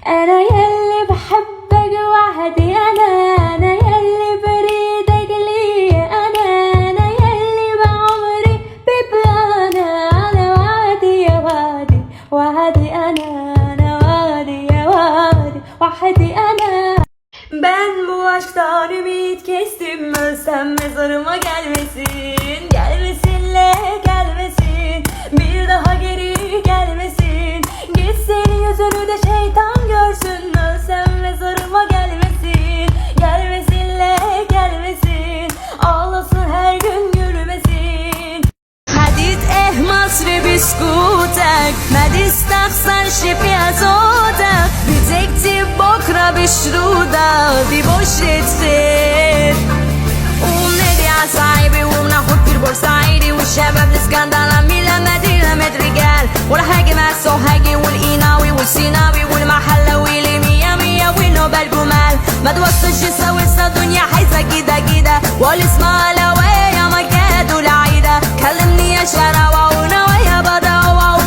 انا يلي بحبك وحدي، انا يلي بريدك لي، انا يلي بعمري ببقى انا وعدي يا وعدي وعدي، انا وعدي ya vadi vahdi ana. Ben bu aşktan ümit kestim, ölsem mezarıma gelmesin, gelmesinle gelmesin, bir daha geri gelmesin. Gitsin yüzünü de şeytan görsün, ölsem mezarıma gelmesin, gelmesinle gelmesin, ağlasın her gün gülmesin. حديد ايه مصر بسكوتك، ما تستخسرش في صوتك، بتكتب بكرة بشرودك دي بشرة خير. قوم نادي على صعيبي وناخد في البورسعيدي، والشباب الاسكندراني مدينة رجال، والهاجم السوهاجي والقيناوي والسيناوي والمحلاوي لمية مية والنوبة الجمال. ما توصلش سويسة دنيا حيزة كده كده، والاسماعيلاوية يا مكاد والعيدة. كلمني يا شراوة ونوايا بدا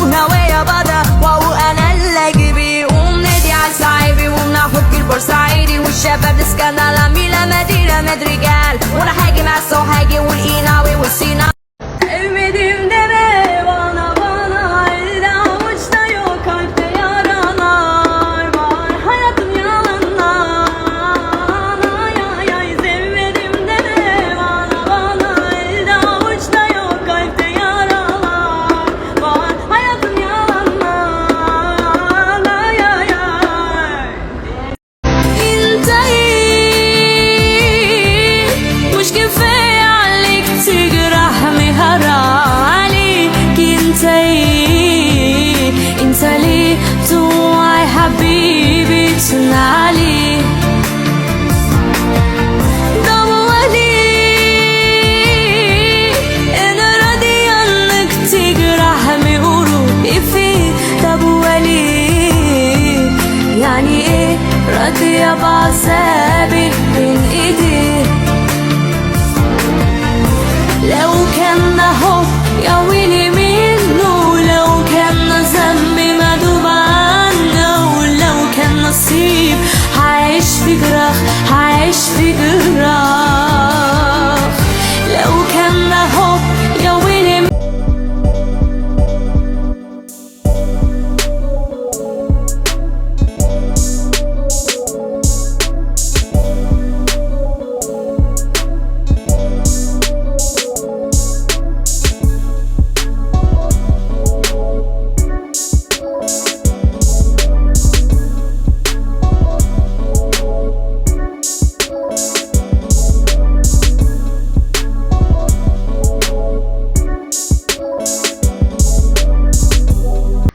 ونوايا بدا، وانا اللي اجيبي. قوم نادي على صعيبي وناخد في البورسعيدي، والشباب الاسكندراني مدينة رجال، والهاجم السوهاجي والقيناوي والسيناوي. Sevmedim deme bana elde avuçta yok, kalpte yaralar var, hayatım yalanlar. Ay ay sevmedim deme bana elde avuçta yok, kalpte yaralar var, hayatım yalanlar. Ay ay ay انتي مش كفاية عليك تجرحني، هراليك انت ليه توعي حبيبي تنالي. طب وليه انا راضية انك تجرحني قولي فيه. طب وليه يعني ايه راضية بعذابي بين ايدي؟ لو كان حب يا ويلي منه، لو كان ذنبي مدوب عنه، ولو كان نصيب هعيش في جراح، هعيش في جراح. لو كان حب يا ويلي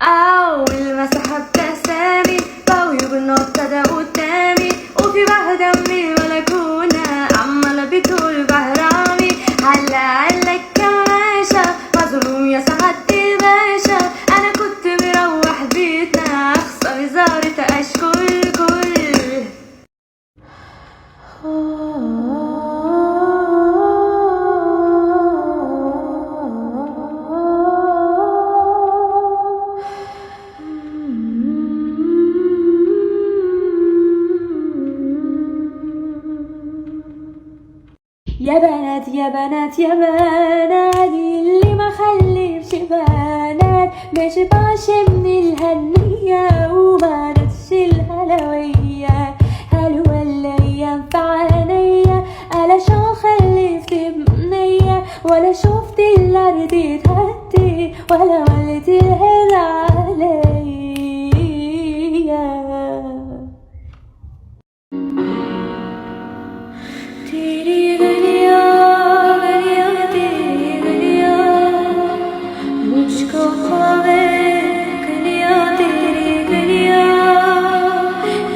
أول ما سحبت أسامي طويب النقطة ده قدامي، وفي بحر دمي ملكونة عمالة بتقول بهرامي. علق كماشة مظلوم يا سعادة الباشا، أنا كنت مروح بيتنا أخسر زارة أشكل كل. يا بنات يا بنات يا بنات، اللي ما خلفش بنات ما شبعش من الهنية وما نتش الهلوية. حلوة الأيام في عينيا، ألا شو خلفت بنية، ولا شفت الأرض تهدي، ولا ولت الهل عليا. तेरी गलियां तेरी गलियां मुझको ख्वाबे गलियां तेरी गलियां,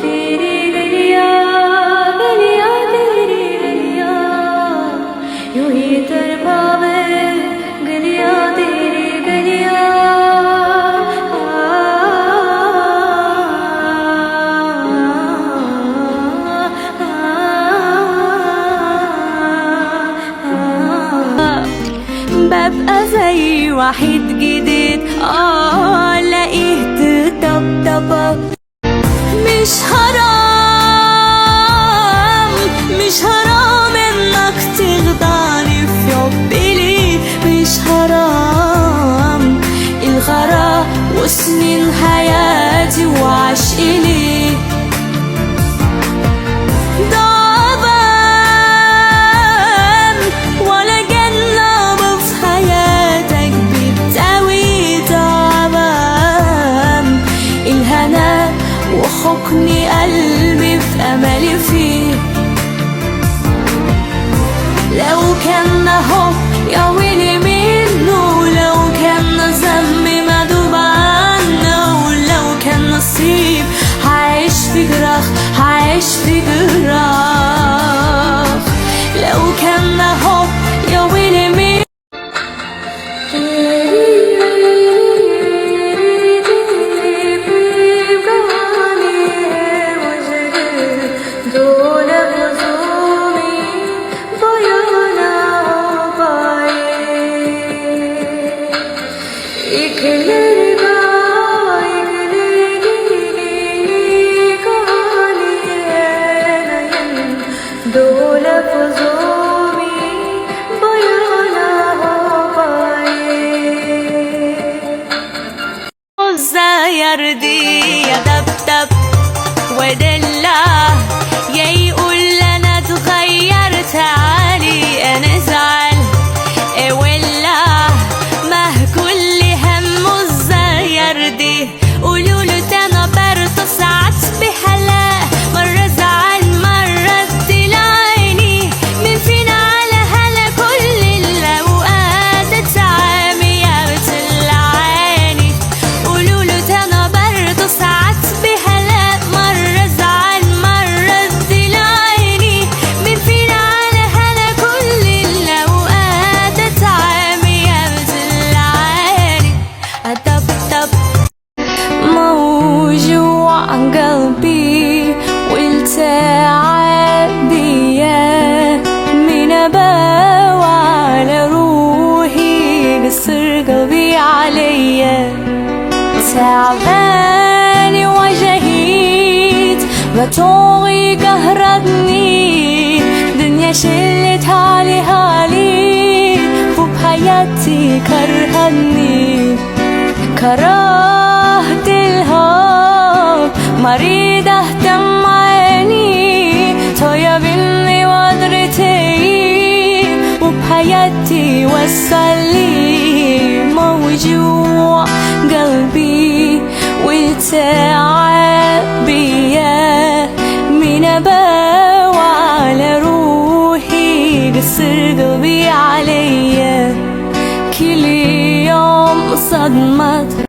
तेरी गलियां गलियां तेरी गलियां यूं ही तरपावे गलियां तेरी गलियां। ببقى زي وحيد جديد، لاقيه تطبطب، مش مش حرام مش حرام انك تخدعني في حبي ليك، مش حرام الغرام وسنين حياتي وعشقي ليك. ضعفان ولا جنة في حياتك بتساوي تعبان الهنا وحكني قلبي في أملي فيه. لو كان حب يا ويلي منه، لو كان ذنبي مدوب عنه، ولو كان نصيب هعيش في جراح، هعيش في جراح. لو كان حب يا ويلي منه. يرضي يدبدب ودلع يا يقول انا اتغيرت علي انا زعل ولا ما كل همه ازاي يرضي. قولوله انا برضه ساعات بحلاق، مرة زعل مرة ادي عيني، مين فينا على هلا كل الاوقات اتعامي يا بتلعاني. قولوله انا برضه ساعات بحلاق، مرة زعل مرة ادي عيني، مين فينا على هلا كل الاوقات اتعامي يا بتلعاني. أطبطب موجوع قلبي والتعب بيا من أباوع على روحي قصر قلبي عليا. تعبان وجهيت بطوغي قهرتني، دنيا شلت حالي حالي وبحياتي كرهتني. كرهت الحب مريض اهتم عيني، طيب اني وقدرتي وبحياتي وصلي. موجوع قلبي والتعب بيا من أباوع على روحي قصر قلبي عليا. كل يوم صدمة